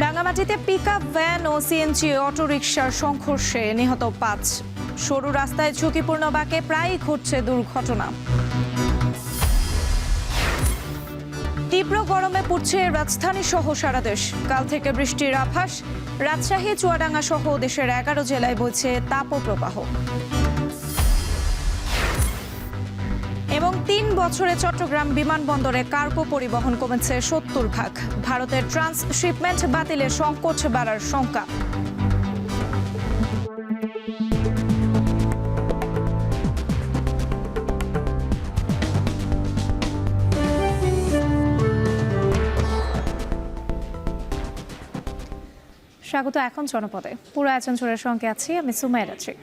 রাঙামাটিতে pickup van ও CNG অটোরিকশার সংঘর্ষে নিহত ৫। সরু রাস্তায় ঝুঁকিপূর্ণ বাঁকে প্রায়ই ঘটছে দুর্ঘটনা। তীব্র গরমে পড়ছে রাজধানী সহ সারা দেশ। কাল থেকে বৃষ্টির আভাস। রাজশাহী, চুয়াডাঙ্গা সহ দেশের ১১ জেলায় বইছে তাপপ্রবাহ। এবং ৩ বছরে চট্টগ্রাম বিমানবন্দরে কার্গো পরিবহন কমেছে ৭০%। ভারতের ট্রান্সশিপমেন্ট বাতিলের সংকট বাড়ার শঙ্কা। স্বাগত এখন জনপদে। পুরো আয়োজন জুড়ে সঙ্গে আছি আমি সুমাইয়া রাত্রি।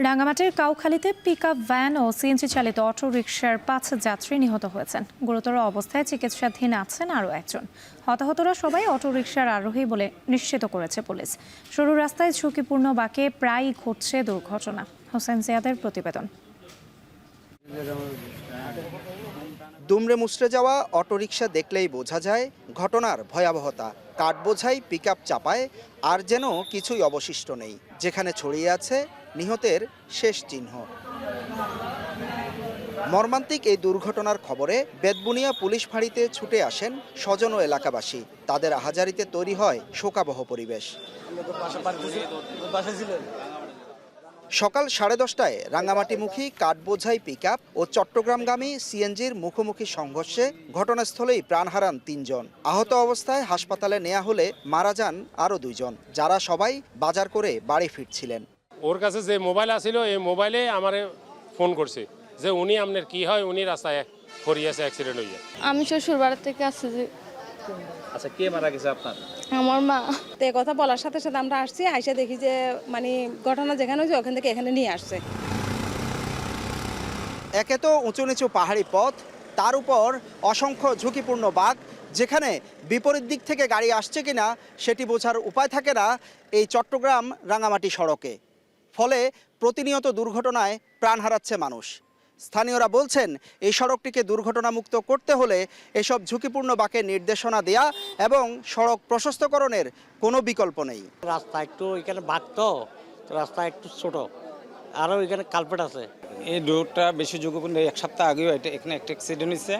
রাঙামাটির কাউখালীতে পিকআপ ভ্যান ও সিএনজি চালিত অটোরিকশার ৫ যাত্রী নিহত হয়েছেন। গুরুতর অবস্থায় চিকিৎসাধীন আছেন আরও একজন। হতাহতরা সবাই অটোরিকশার আরোহী বলে নিশ্চিত করেছে পুলিশ। সরু রাস্তায় ঝুঁকিপূর্ণ বাঁকে প্রায়ই ঘটছে দুর্ঘটনা। হোসেন জিয়াদের প্রতিবেদন। দুমড়ে মুচড়ে যাওয়া অটোরিকশা দেখলেই বোঝা যায় ঘটনার ভয়াবহতা। কাঠ বোঝাই পিকআপ চাপায়, আর যেন কিছুই অবশিষ্ট নেই। যেখানে ছড়িয়ে আছে নিহতের শেষ চিহ্ন। মর্মান্তিক এই দুর্ঘটনার খবরে বেতবুনিয়া পুলিশ ফাঁড়িতে ছুটে আসেন স্বজন ও এলাকাবাসী। তাদের আহাজারিতে তৈরি হয় শোকাবহ পরিবেশ। সকাল 10:30টায় রাঙ্গামাটিমুখী কাঠবোঝাই পিকআপ ও চট্টগ্রামগামী সিএনজির মুখোমুখি সংঘর্ষে ঘটনাস্থলেই প্রাণ হারান ৩ জন। আহত অবস্থায় হাসপাতালে নেওয়া হলে মারা যান আরও 2 জন, যারা সবাই বাজার করে বাড়ি ফিরছিলেন। ওর কাছে যে মোবাইল আছিল এই মোবাইলে আমারে ফোন করছে যে উনি আপনার কি হয়, উনি রাস্তায় পড়িয়েছে, অ্যাক্সিডেন্ট হয়ে যায়। আমি শ্বশুর বাড়ি থেকে আসছি। আচ্ছা, কে মারা গেছে আপনার? আমার মা। তো এই কথা বলার সাথে সাথে আমরা আসছি, আইসা দেখি যে মানে ঘটনা যেখানে হয়েছে ওখান থেকে এখানে নিয়ে আসছে। একে তো উঁচু নিচু পাহাড়ি পথ, তার উপর অসংখ্য ঝুঁকিপূর্ণ বাঁক, যেখানে বিপরীত দিক থেকে গাড়ি আসছে কিনা সেটি বোঝার উপায় থাকে না এই চট্টগ্রাম রাঙামাটি সড়কে। ফলে প্রতিনিয়ত দুর্ঘটনায় প্রাণ হারাচ্ছে মানুষ। স্থানীয়রা বলছেন এই সড়কটিকে দুর্ঘটনামুক্ত করতে হলে এসব ঝুঁকিপূর্ণ বাঁকে নির্দেশনা দেয়া এবং সড়ক প্রশস্তকরণের কোনো বিকল্প নেই। রাস্তা একটু এখানে বাঁক, তো রাস্তা একটু ছোট, আরও এখানে কালপেট আছে। এই রোডটা বেশি ঝুঁকিপূর্ণ। 1 সপ্তাহ আগেও এখানে একটা অ্যাক্সিডেন্ট হয়েছে।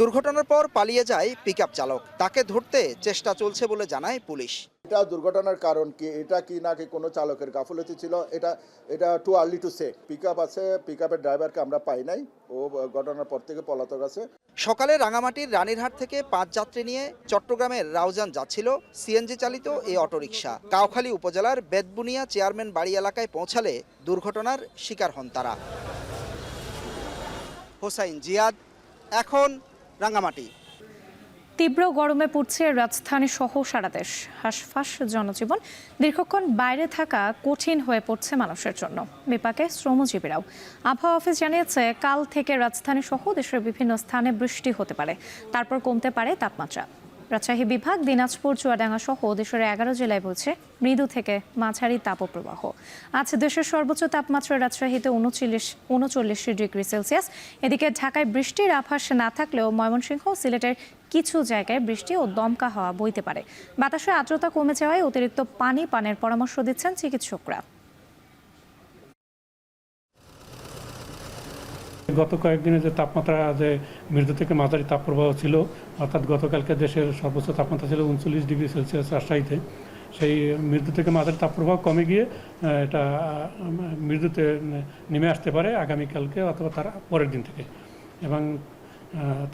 দুর্ঘটনার পর পালিয়ে যায় পিকআপ চালক। তাকে ধরতে চেষ্টা চলছে বলে জানায় পুলিশ। এটা দুর্ঘটনার কারণ কি, এটা কি নাকি কোনো চালকের গাফলতি ছিল, এটা too early to say. Pickup আছে, পিকআপের ড্রাইভারকে আমরা পাই নাই, ও ঘটনার পর থেকে পলাতক আছে। সকালে রাঙামাটির রানীরহাট থেকে 5 যাত্রী নিয়ে চট্টগ্রামের রাউজান যাচ্ছিল সিএনজি চালিত এই অটোরিকশা। কাউখালী উপজেলার বেতবুনিয়া চেয়ারম্যান বাড়ি এলাকায় পৌঁছালে দুর্ঘটনার শিকার হন তারা। হোসাইন জিয়াদ, এখন রাঙামাটি। তীব্র গরমে পড়ছে রাজধানী সহ সারা দেশ। হাঁসফাঁস জনজীবন। দীর্ঘক্ষণ বাইরে থাকা কঠিন হয়ে পড়ছে মানুষের জন্য। বিপাকে শ্রমজীবীরাও। আবহাওয়া অফিস জানিয়েছে কাল থেকে রাজধানী সহ দেশের বিভিন্ন স্থানে বৃষ্টি হতে পারে, তারপর কমতে পারে তাপমাত্রা। রাজশাহী বিভাগ, দিনাজপুর, চুয়াডাঙ্গা সহ দেশের 11 জেলায় বইছে মৃদু থেকে মাঝারি তাপপ্রবাহ। আজ দেশের সর্বোচ্চ তাপমাত্রা রাজশাহীতে 39 ডিগ্রি সেলসিয়াস। এদিকে ঢাকায় বৃষ্টির আভাস না থাকলেও ময়মনসিংহ, সিলেটের কিছু জায়গায় বৃষ্টি ও দমকা হাওয়া বইতে পারে। বাতাসে আর্দ্রতা কমে যাওয়ায় অতিরিক্ত পানি পানের পরামর্শ দিচ্ছেন চিকিৎসকরা। গত কয়েকদিনে যে তাপমাত্রা যে মৃদু থেকে মাঝারি তাপপ্রবাহ ছিল, অর্থাৎ গতকালকে দেশের সর্বোচ্চ তাপমাত্রা ছিল 39 ডিগ্রি সেলসিয়াস রাজশাহীতে। সেই মৃদু থেকে মাঝারি তাপপ্রবাহ কমে গিয়ে এটা মৃদুতে নেমে আসতে পারে আগামীকালকে অথবা তার পরের দিন থেকে। এবং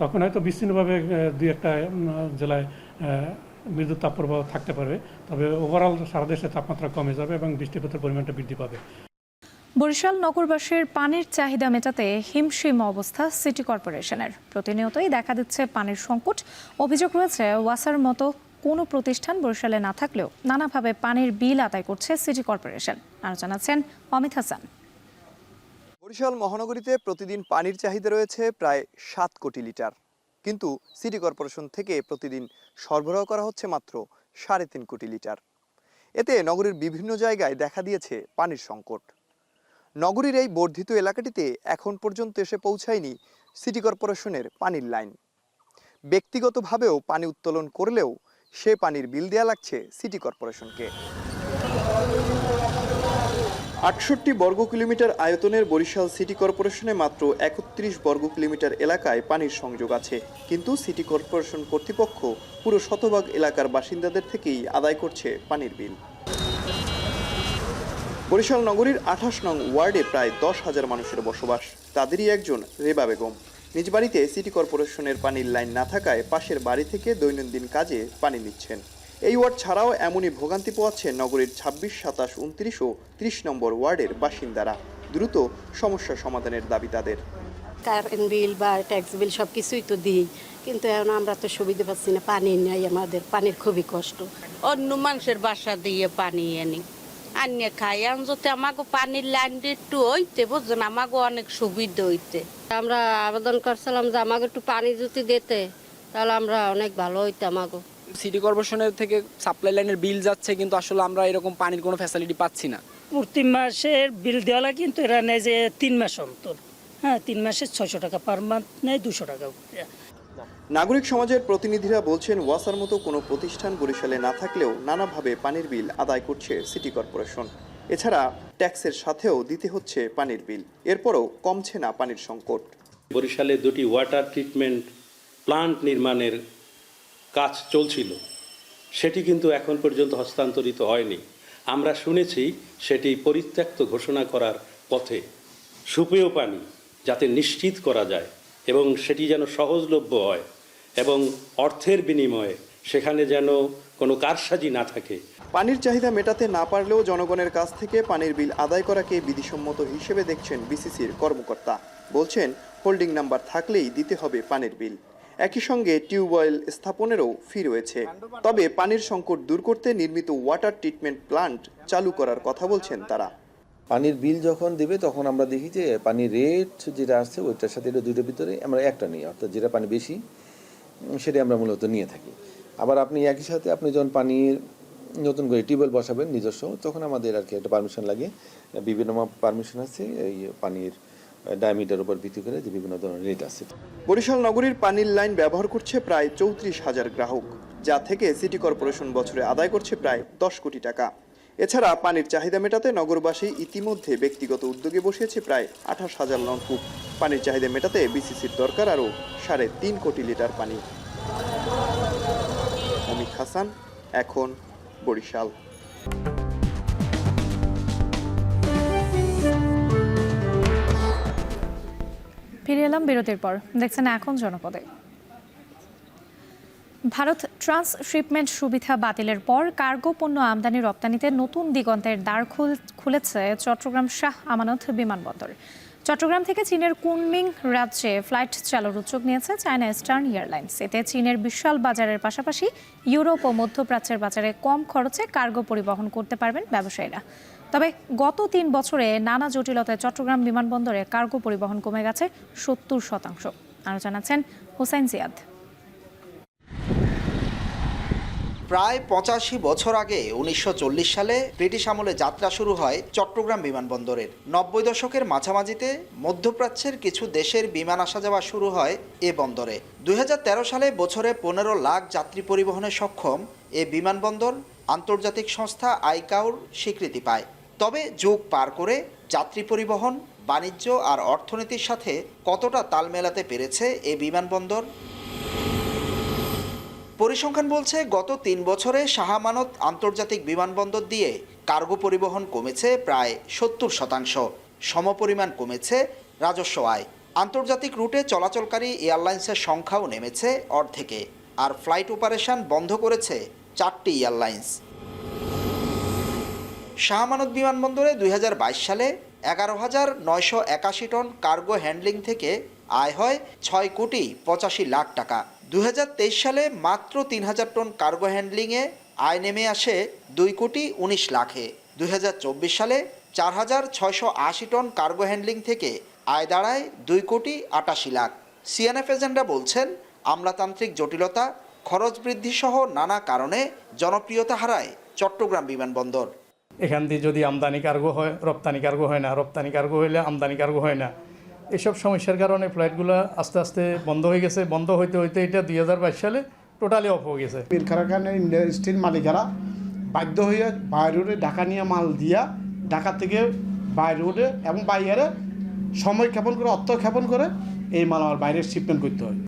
তখন হয়তো বিচ্ছিন্নভাবে 2-1টা জেলায় মৃদু তাপপ্রবাহ থাকতে পারবে, তবে ওভারঅল সারা দেশে তাপমাত্রা কমে যাবে এবং বৃষ্টিপাতের পরিমাণটা বৃদ্ধি পাবে। বরিশাল নগরবাসীর পানির চাহিদা মেটাতে হিমশিম অবস্থা সিটি কর্পোরেশনের। প্রতিনিয়তই দেখা দিচ্ছে পানির সংকট। অভিযোগ রয়েছে ওয়াসার মতো কোনো প্রতিষ্ঠান বরিশালে না থাকলেও নানাভাবে পানির বিল আদায় করছে সিটি কর্পোরেশন। আর জানাচ্ছেন অমিত হাসান। বরিশাল মহানগরীতে প্রতিদিন পানির চাহিদা রয়েছে প্রায় 7 কোটি লিটার, কিন্তু সিটি কর্পোরেশন থেকে প্রতিদিন সরবরাহ করা হচ্ছে মাত্র 3.5 কোটি লিটার। এতে নগরীর বিভিন্ন জায়গায় দেখা দিয়েছে পানির সংকট। নগরীর এই বর্ধিত এলাকাটিতে এখন পর্যন্ত এসে পৌঁছায়নি সিটি কর্পোরেশনের পানির লাইন। ব্যক্তিগতভাবেও পানি উত্তোলন করলেও সে পানির বিল দেয়া লাগছে সিটি কর্পোরেশনকে। ৬৮ বর্গ কিলোমিটার আয়তনের বরিশাল সিটি কর্পোরেশনে মাত্র ৩১ বর্গ কিলোমিটার এলাকায় পানির সংযোগ আছে, কিন্তু সিটি কর্পোরেশন কর্তৃপক্ষ পুরো শতভাগ এলাকার বাসিন্দাদের থেকেই আদায় করছে পানির বিল। বরিশাল নগরীর ২৮ নং ওয়ার্ডে প্রায় ১০,০০০ মানুষের বসবাস। তাদেরই একজন রেবা বেগম। নিজ বাড়িতে সিটি কর্পোরেশনের পানির লাইন না থাকায় পাশের বাড়ি থেকে দৈনন্দিন কাজে পানি নিচ্ছেন। এই ওয়ার্ড ছাড়াও এমনই ভোগান্তি পোয়াচ্ছেন নগরীর ২৬, ২৭, ২৯ ও ৩০ নম্বর ওয়ার্ডের বাসিন্দারা। দ্রুত সমস্যা সমাধানের দাবি তাদের। কারেন্ট বিল বা ট্যাক্স বিল সব কিছুই তো দিই, কিন্তু এখন আমরা তো সুবিধা পাচ্ছি না, পানি নাই, আমাদের পানির খুবই কষ্ট। অন্য মানুষের বাসা দিয়ে পানি আনি আনিয়ে খাই, এখন যদি আমাকে পানির লাইন একটু হইতে বুঝছেন, আমাকে অনেক সুবিধা হইতে। আমরা আবেদন করছিলাম যে আমাকে একটু পানি যদি দিতে, তাহলে আমরা অনেক ভালো হইতো। আমাকে সিটি কর্পোরেশনের থেকে সাপ্লাই লাইনের বিল যাচ্ছে, কিন্তু আসলে আমরা এরকম পানির কোনো ফ্যাসিলিটি পাচ্ছি না। প্রতি মাসের বিল দেওয়া লাগে, কিন্তু এরা নেয় যে ৩ মাস অন্তর। হ্যাঁ, ৩ মাসে ৬০০ টাকা পার মান্থ নেয়, ২০০ টাকা। নাগরিক সমাজের প্রতিনিধিরা বলছেন, ওয়াসার মতো কোনো প্রতিষ্ঠান বরিশালে না থাকলেও নানাভাবে পানির বিল আদায় করছে সিটি কর্পোরেশন। এছাড়া ট্যাক্সের সাথেও দিতে হচ্ছে পানির বিল, এরপরও কমছে না পানির সংকট। বরিশালে 2টি ওয়াটার ট্রিটমেন্ট প্লান্ট নির্মাণের কাজ চলছিল, সেটি কিন্তু এখন পর্যন্ত হস্তান্তরিত হয়নি। আমরা শুনেছি সেটি পরিত্যক্ত ঘোষণা করার পথে। সুপেয় পানি যাতে নিশ্চিত করা যায় এবং সেটি যেন সহজলভ্য হয় এবং অর্থের বিনিময়ে সেখানে যেন কোনো কারসাজি না থাকে। পানির চাহিদা মেটাতে না পারলেও জনগণের কাছ থেকে পানির বিল আদায় করাকে বিধিসম্মত হিসেবে দেখছেন বিসিসির কর্মকর্তা। বলছেন, হোল্ডিং নাম্বার থাকলেই দিতে হবে পানির বিল। একই সঙ্গে টিউবওয়েল স্থাপনেরও ফি রয়েছে। তবে পানির সংকট দূর করতে নির্মিত ওয়াটার ট্রিটমেন্ট প্লান্ট চালু করার কথা বলছেন তারা। পানির বিল যখন দেবে তখন আমরা দেখি যে পানির রেট যেটা আসছে ওইটার সাথে এটা দুইটার ভিতরে আমরা একটা নিই, অর্থাৎ যেটা পানি বেশি সেটা আমরা মূলত নিয়ে থাকি। আবার আপনি একই সাথে আপনি যখন পানির নতুন করে টিউবওয়েল বসাবেন নিজস্ব, তখন আমাদের আর কি একটা পারমিশন লাগে, বিভিন্ন পারমিশন আছে এই পানির ডায়ামিটার উপর ভিত্তি করে যে বিভিন্ন ধরনের রেট আছে। বরিশাল নগরীর পানির লাইন ব্যবহার করছে প্রায় ৩৪,০০০ গ্রাহক, যা থেকে সিটি কর্পোরেশন বছরে আদায় করছে প্রায় ১০ কোটি টাকা। এছাড়া পানির চাহিদা মেটাতে নগরবাসী ইতিমধ্যে ব্যক্তিগত উদ্যোগে বসিয়েছে প্রায় ২৮,০০০ নলকূপ। পানির চাহিদা মেটাতে বিসিসির দরকার আরও ৩.৫ কোটি লিটার পানি। অমিত হাসান, এখন বরিশাল। ফিরে এলাম বিরতির পর। দেখছেন এখন জনপদে। ভারত ট্রান্সশিপমেন্ট সুবিধা বাতিলের পর কার্গো পণ্য আমদানি রপ্তানিতে নতুন দিগন্তের দ্বার খুলেছে চট্টগ্রাম শাহ আমানত বিমানবন্দর। চট্টগ্রাম থেকে চীনের কুনমিং রাজ্যে ফ্লাইট চালুর উদ্যোগ নিয়েছে চায়না ইস্টার্ন এয়ারলাইন্স। এতে চীনের বিশাল বাজারের পাশাপাশি ইউরোপ ও মধ্যপ্রাচ্যের বাজারে কম খরচে কার্গো পরিবহন করতে পারবেন ব্যবসায়ীরা। তবে গত ৩ বছরে নানা জটিলতায় চট্টগ্রাম বিমানবন্দরে কার্গো পরিবহন কমে গেছে ৭০%। আরও জানাচ্ছেন হোসেন জিয়াদ। প্রায় ৮৫ বছর আগে ১৯৪০ সালে ব্রিটিশ আমলে যাত্রা শুরু হয় চট্টগ্রাম বিমানবন্দরের। ৯০ দশকের মাঝামাঝিতে মধ্যপ্রাচ্যের কিছু দেশের বিমান আসা যাওয়া শুরু হয় এ বন্দরে। ২০১৩ সালে বছরে ১৫ লাখ যাত্রী পরিবহনে সক্ষম এ বিমানবন্দর আন্তর্জাতিক সংস্থা আইকাওর স্বীকৃতি পায়। তবে যুগ পার করে যাত্রী পরিবহন, বাণিজ্য আর অর্থনীতির সাথে কতটা তাল মেলাতে পেরেছে এ বিমানবন্দর? পরিসংখ্যান বলছে, গত ৩ বছরে শাহ আমানত আন্তর্জাতিক বিমানবন্দর দিয়ে কার্গো পরিবহন কমেছে প্রায় ৭০%। সমপরিমাণ কমেছে রাজস্ব আয়। আন্তর্জাতিক রুটে চলাচলকারী এয়ারলাইন্সের সংখ্যাও নেমেছে অর্ধেকে, আর ফ্লাইট অপারেশন বন্ধ করেছে 4টি এয়ারলাইন্স। শাহ আমানত বিমানবন্দরে ২০২২ সালে ১১,৯৮১ টন কার্গো হ্যান্ডলিং থেকে আয় হয় ৬,৮৫,০০,০০০ টাকা। ২০২৩ সালে মাত্র ৩,০০০ টন কার্গো হ্যান্ডলিংয়ে আয় নেমে আসে ২,১৯,০০,০০০-এ। ২০২৪ সালে ৪,৬৮০ টন কার্গো হ্যান্ডলিং থেকে আয় দাঁড়ায় ২,৮৮,০০,০০০। সিএনএফ এজেন্টরা বলছেন, আমলাতান্ত্রিক জটিলতা, খরচ বৃদ্ধি সহ নানা কারণে জনপ্রিয়তা হারায় চট্টগ্রাম বিমানবন্দর। এখান দিয়ে যদি আমদানি কার্গো হয়, রপ্তানি কার্গো হয় না, রপ্তানি কার্গো হইলে আমদানি কার্গো হয় না, এসব সমস্যার কারণে ফ্লাইটগুলো আস্তে আস্তে বন্ধ হয়ে গেছে। বন্ধ হইতে হইতে এটা 2022 সালে টোটালি অফ হয়ে গেছে। মিল কারখানার ইন্ডাস্ট্রির মালিকেরা বাধ্য হয়ে বাইরে ঢাকা নিয়ে মাল দিয়া ঢাকা থেকে বাইরে এবং বাইরে সময় ক্ষেপণ করে, অর্থ ক্ষেপণ করে এই মাল আমার বাইরে শিপমেন্ট করতে হয়।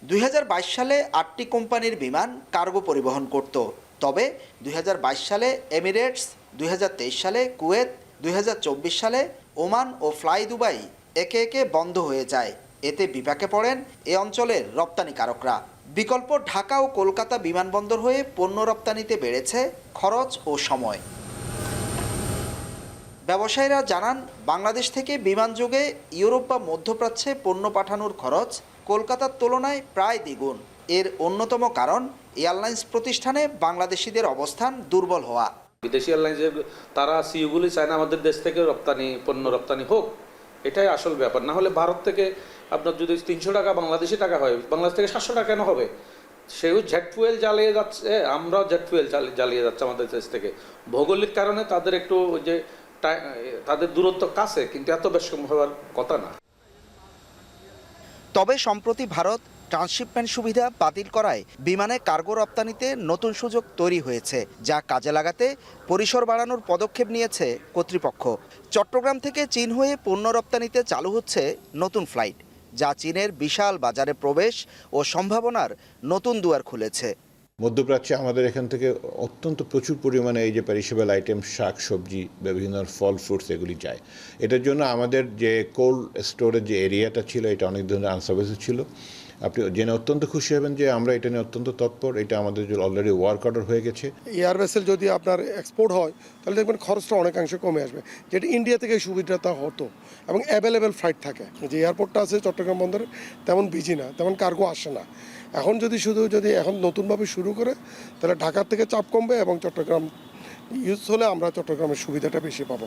2022 সালে 8টি কোম্পানির বিমান কার্গো পরিবহন করত। তবে 2022 সালে এমিরেটস, 2023 সালে কুয়েত, 2024 সালে ওমান ও ফ্লাই দুবাই একে একে বন্ধ হয়ে যায়। এতে বিপাকে পড়েন এ অঞ্চলের রপ্তানিকারকরা। বিকল্প ঢাকা ও কলকাতা বিমানবন্দর হয়ে পণ্য রপ্তানিতে বেড়েছে খরচ ও সময়। ব্যবসায়ীরা জানান, বাংলাদেশ থেকে বিমানযোগে ইউরোপ বা মধ্যপ্রাচ্যে পণ্য পাঠানোর খরচ কলকাতার তুলনায় প্রায় দ্বিগুণ। এর অন্যতম কারণ এয়ারলাইন্স প্রতিষ্ঠানে বাংলাদেশিদের অবস্থান দুর্বল হওয়া। বিদেশি এয়ারলাইন্সের তারা সিইওগুলি চায় না আমাদের দেশ থেকে পণ্য রপ্তানি হোক, এটাই আসল ব্যাপার। না হলে ভারত থেকে আপনার যদি 300 টাকা বাংলাদেশি টাকা হয়, বাংলাদেশ থেকে 700 টাকা কেন হবে? সেও জেট ফুয়েল জ্বালিয়ে যাচ্ছে, আমরাও জেট ফুয়েল জ্বালিয়ে যাচ্ছে আমাদের দেশ থেকে। ভৌগোলিক কারণে তাদের একটু যে তাদের দূরত্ব কাছে, কিন্তু এত বেশি হওয়ার কথা না। তবে সম্প্রতি ভারত ট্রান্সশিপমেন্ট সুবিধা বাতিল করায় বিমানে কার্গো রপ্তানিতে নতুন সুযোগ তৈরি হয়েছে, যা কাজে লাগাতে পরিসর বাড়ানোর পদক্ষেপ নিয়েছে কর্তৃপক্ষ। চট্টগ্রাম থেকে চীন হয়ে পণ্য রপ্তানিতে চালু হচ্ছে নতুন ফ্লাইট, যা চীনের বিশাল বাজারে প্রবেশ ও সম্ভাবনার নতুন দুয়ার খুলেছে। মধ্যপ্রাচ্যে আমাদের এখান থেকে অত্যন্ত প্রচুর পরিমাণে এই যে পেরিশেবল আইটেম, শাক সবজি বা বিভিন্ন ফল ফ্রুটস এগুলি যায়। এটার জন্য আমাদের যে কোল্ড স্টোরের যে এরিয়াটা ছিল, এটা অনেক ধরনের আনসার্ভিস ছিল। আপনি জেনে অত্যন্ত খুশি হবেন যে আমরা এটা নিয়ে অত্যন্ত তৎপর। এটা আমাদের অলরেডি ওয়ার্ক অর্ডার হয়ে গেছে। এয়ার ভেসেল যদি আপনার এক্সপোর্ট হয় তাহলে দেখবেন খরচটা অনেকাংশে কমে আসবে, যেটা ইন্ডিয়া থেকে সুবিধাটা হতো এবং অ্যাভেলেবেল ফ্লাইট থাকে। যে এয়ারপোর্টটা আছে চট্টগ্রাম বন্দরে তেমন বিজি না, তেমন কার্গো আসে না। এখন যদি এখন নতুনভাবে শুরু করে তাহলে ঢাকার থেকে চাপ কমবে এবং চট্টগ্রাম ইউজ হলে আমরা চট্টগ্রামের সুবিধাটা বেশি পাবো।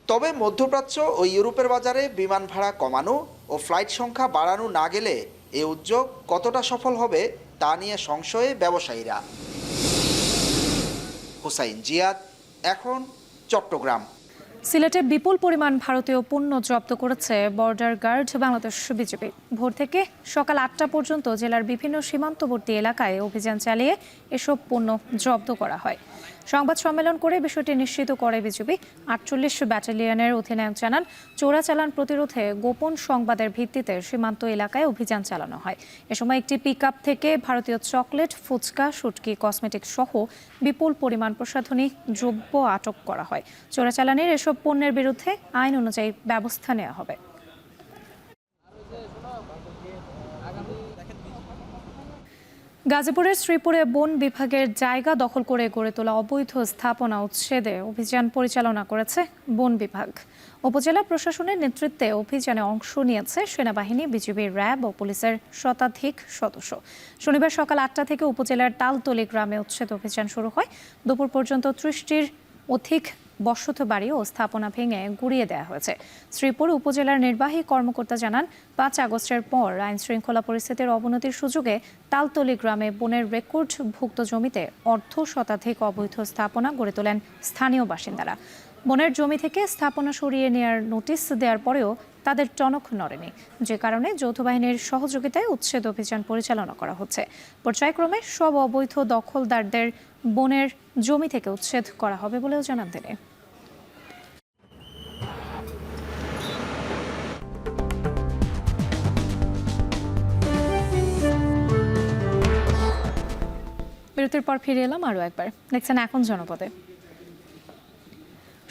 তবে মধ্যপ্রাচ্য ও ইউরোপের বাজারে বিমান ভাড়া কমানো ও ফ্লাইট সংখ্যা বাড়ানো না গেলে এই উদ্যোগ কতটা সফল হবে তা নিয়ে সংশয়ে ব্যবসায়ীরা। হুসাইন জিয়াদ, এখন চট্টগ্রাম। সিলেটে বিপুল পরিমাণ ভারতীয় পণ্য জব্দ করেছে বর্ডার গার্ড বাংলাদেশ বিজিবি। ভোর থেকে সকাল 8টা পর্যন্ত জেলার বিভিন্ন সীমান্তবর্তী এলাকায় অভিযান চালিয়ে এসব পণ্য জব্দ করা হয়। সংবাদ সম্মেলন করে বিষয়টি নিশ্চিত করে বিজিবি। 48 ব্যাটালিয়নের অধিনায়ক জানান, চোরাচালান প্রতিরোধে গোপন সংবাদের ভিত্তিতে সীমান্ত এলাকায় অভিযান চালানো হয়। এ সময় একটি পিকআপ থেকে ভারতীয় চকলেট, ফুচকা, শুটকি, কসমেটিক সহ বিপুল পরিমাণ প্রসাধনী দ্রব্য আটক করা হয়। চোরাচালানের এসব পণ্যের বিরুদ্ধে আইন অনুযায়ী ব্যবস্থা নেওয়া হবে। গাজীপুরের শ্রীপুরে বন বিভাগের জায়গা দখল করে গড়ে তোলা অবৈধ স্থাপনা উচ্ছেদে অভিযান পরিচালনা করেছে বন বিভাগ। উপজেলা প্রশাসনের নেতৃত্বে অভিযানে অংশ নিয়েছে সেনাবাহিনী, বিজিবি, র্যাব ও পুলিশের শতাধিক সদস্য। শনিবার সকাল 8টা থেকে উপজেলার তালতলি গ্রামে উচ্ছেদ অভিযান শুরু হয়। দুপুর পর্যন্ত 30টির অধিক বসত বাড়ি ও স্থাপনা ভেঙে গুড়িয়ে দেওয়া হয়েছে। শ্রীপুর উপজেলার নির্বাহী কর্মকর্তা জানান, 5 আগস্টের পর আইন শৃঙ্খলা পরিস্থিতির অবনতির সুযোগে তালতলি গ্রামে বনের রেকর্ডভুক্ত জমিতে অর্ধশতাধিক অবৈধ স্থাপনা গড়ে তোলেন স্থানীয় বাসিন্দারা। বনের জমি থেকে স্থাপনা সরিয়ে নেওয়ার নোটিশ দেওয়ার পরেও তাদের টনক নড়েনি, যে কারণে যৌথ বাহিনীর সহযোগিতায় উচ্ছেদ অভিযান পরিচালনা করা হচ্ছে। পর্যায়ক্রমে সব অবৈধ দখলদারদের বনের জমি থেকে উচ্ছেদ করা হবে বলেও জানান তিনি। বিরতির পর ফিরে এলাম আরও একবার। দেখছেন এখন জনপদে।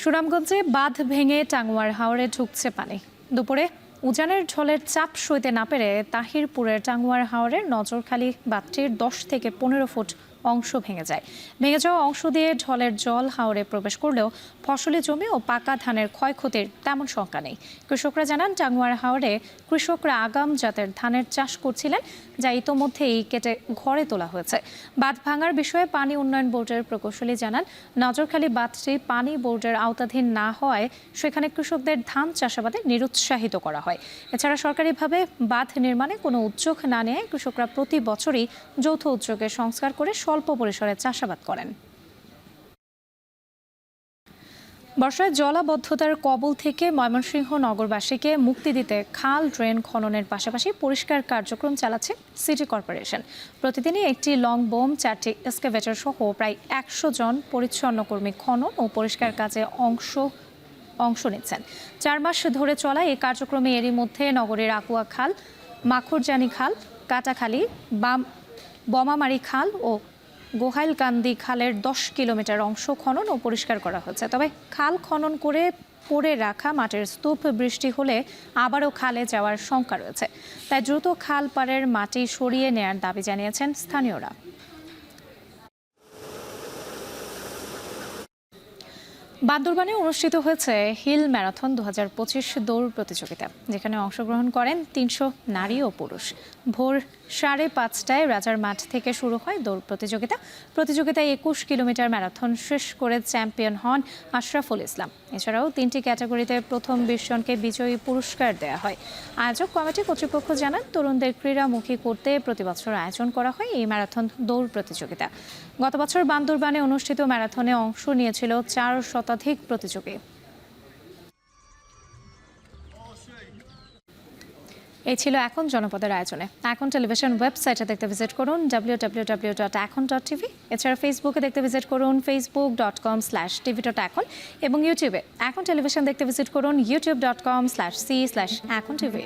সুনামগঞ্জে বাঁধ ভেঙে টাঙ্গুয়ার হাওরে ঢুকছে পানি। দুপুরে উজানের ঢলের চাপ সইতে না পেরে তাহিরপুরের টাঙ্গুয়ার হাওরের নজরখালি বাঁধটির 10 থেকে 15 ফুট অংশ ভেঙে যায়। ভেঙে যাওয়া অংশ দিয়ে ঢলের জল হাওরে প্রবেশ করলেও ফসলি জমি ও পাকা ধানের ক্ষয়ক্ষতির তেমন শঙ্কা নেই। কৃষকরা জানান, টাঙ্গুয়ার হাওরে কৃষকরা আগাম জাতের ধানের চাষ করছিলেন, যা ইতোমধ্যেই কেটে ঘরে তোলা হয়েছে। বাঁধ ভাঙার বিষয়ে পানি উন্নয়ন বোর্ডের প্রকৌশলী জানান, নজরখালি বাঁধটি পানি বোর্ডের আওতাধীন না হওয়ায় সেখানে কৃষকদের ধান চাষাবাদে নিরুৎসাহিত করা হয়। এছাড়া সরকারিভাবে বাঁধ নির্মাণে কোনো উদ্যোগ না নিয়ে কৃষকরা প্রতি বছরই যৌথ উদ্যোগে সংস্কার করে স্বল্প পরিসরে চাষাবাদ করেন। বর্ষায় জলাবদ্ধতার কবল থেকে ময়মনসিংহ নগরবাসীকে মুক্তি দিতে খাল ড্রেন খননের পাশাপাশি পরিষ্কার কার্যক্রম চালাচ্ছে সিটি কর্পোরেশন। প্রতিদিনই একটি লং বোম, 4টি এক্সকাভেটর সহ প্রায় 100 জন পরিচ্ছন্ন কর্মী খনন ও পরিষ্কার কাজে অংশ নিচ্ছেন। 4 মাস ধরে চলা এই কার্যক্রমে এরই মধ্যে নগরের আকুয়া খাল, মাখুরজানি খাল, কাটাখালী, বমামারি খাল ও গোহাইলকান্দি খালের 10 কিলোমিটার অংশ খনন ও পরিষ্কার করা হচ্ছে। তবে খাল খনন করে পড়ে রাখা মাটির স্তূপ বৃষ্টি হলে আবারও খালে যাওয়ার শঙ্কা রয়েছে। তাই দ্রুত খাল পাড়ের মাটি সরিয়ে নেয়ার দাবি জানিয়েছেন স্থানীয়রা। বান্দরবানে অনুষ্ঠিত হয়েছে হিল ম্যারাথন 2025 দৌড় প্রতিযোগিতা, যেখানে অংশগ্রহণ করেন 300 নারী ও পুরুষ। ভোর 5:30টায় রাজার মাঠ থেকে শুরু হয় দৌড় প্রতিযোগিতা। প্রতিযোগিতায় 21 কিলোমিটার ম্যারাথন শেষ করে চ্যাম্পিয়ন হন আশরাফুল ইসলাম। এছাড়াও 3টি ক্যাটাগরিতে প্রথম 20 জনকে বিজয়ী পুরস্কার দেওয়া হয়। আয়োজক কমিটি কর্তৃপক্ষ জানান, তরুণদের ক্রীড়ামুখী করতে প্রতিবছর আয়োজন করা হয় এই ম্যারাথন দৌড় প্রতিযোগিতা। গত বছর বান্দরবানে অনুষ্ঠিত ম্যারাথনে অংশ নিয়েছিল 4 শতাধিক প্রতিযোগী। এই ছিল এখন জনপদের আয়োজনে। এখন টেলিভিশন ওয়েবসাইটে দেখতে ভিজিট করুন www.ekon.tv। এছাড়া ফেসবুকে দেখতে ভিজিট করুন facebook.com/tv.ekon এবং ইউটিউবে এখন টেলিভিশন দেখতে ভিজিট করুন youtube.com/c/ekontv।